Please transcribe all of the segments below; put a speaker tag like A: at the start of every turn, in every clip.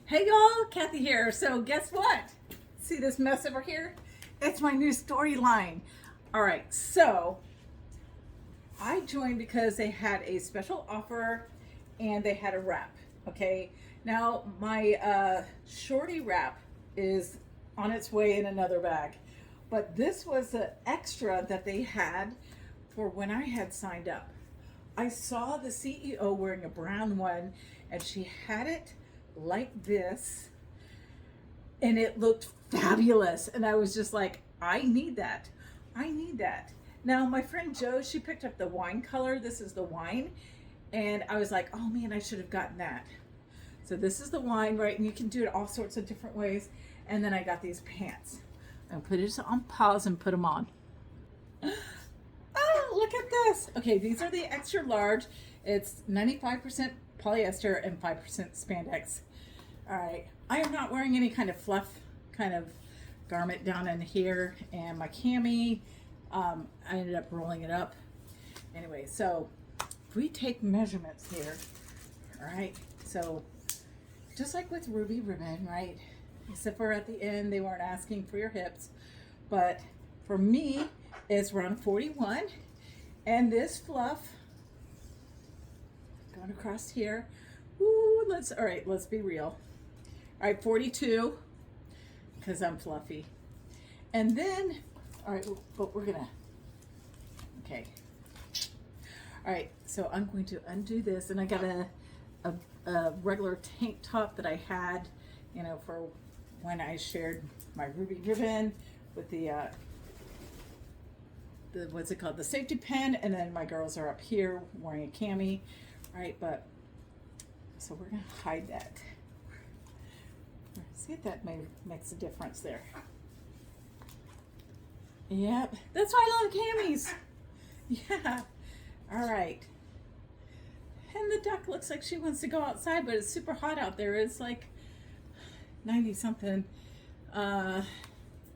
A: Hey y'all, Kathy here. So guess what? See this mess over here? It's my new storyline. All right, so I joined because they had a special offer and they had a wrap. Okay, now my shorty wrap is on its way in another bag, but this was the extra that they had for when I had signed up. I saw the CEO wearing a brown one and she had it like this and it looked fabulous. And I was just like, I need that. I need that. Now, my friend Jo, she picked up the wine color. This is the wine. And I was like, oh man, I should have gotten that. So this is the wine, right? And you can do it all sorts of different ways. And then I got these pants. I put it on pause and put them on. Oh, look at this. Okay, these are the extra large. It's 95% polyester and 5% spandex. All right, I am not wearing any kind of fluff kind of garment down in here, and my cami, I ended up rolling it up. Anyway, so if we take measurements here, all right, so just like with Ruby Ribbon, right, except for at the end, they weren't asking for your hips, but for me, it's around 41, and this fluff going across here. Ooh, all right, let's be real. All right, 42, because I'm fluffy. And then, all right, but we're gonna, okay. All right, so I'm going to undo this, and I got a regular tank top that I had, you know, for when I shared my Ruby Ribbon with the what's it called, the safety pin, and then my girls are up here wearing a cami, right? But so we're gonna hide that. See if that makes a difference there. Yep, that's why I love camis. Yeah. All right. And the duck looks like she wants to go outside, but it's super hot out there. It's like 90 something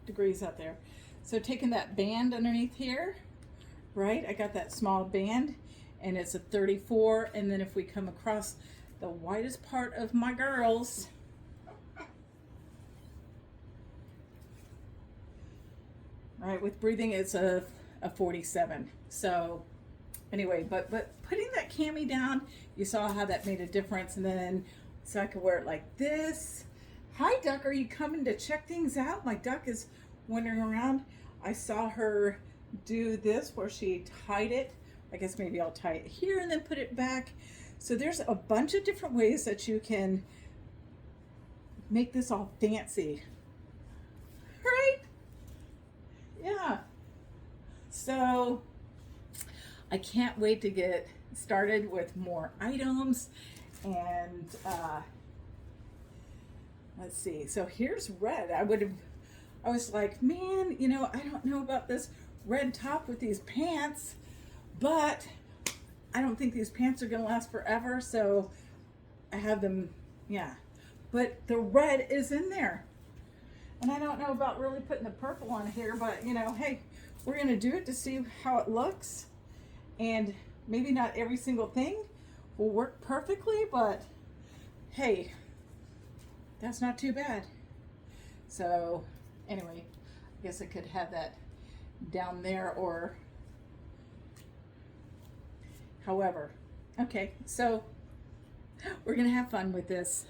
A: degrees out there. So taking that band underneath here, right? I got that small band and it's a 34. And then if we come across the widest part of my girls, right, with breathing, it's a 47. So anyway, but putting that cami down, you saw how that made a difference. And then so I could wear it like this. Hi duck, are you coming to check things out? My duck is wandering around. I saw her do this where she tied it. I guess maybe I'll tie it here and then put it back. So there's a bunch of different ways that you can make this all fancy, right? Yeah. So I can't wait to get started with more items. And let's see. So here's red. I was like, man, you know, I don't know about this red top with these pants, but I don't think these pants are gonna last forever. So I have them, yeah. But the red is in there. And I don't know about really putting the purple on here, but you know, hey, we're gonna do it to see how it looks. And maybe not every single thing will work perfectly, but hey, that's not too bad. So anyway, I guess I could have that down there or however. Okay, so we're gonna have fun with this.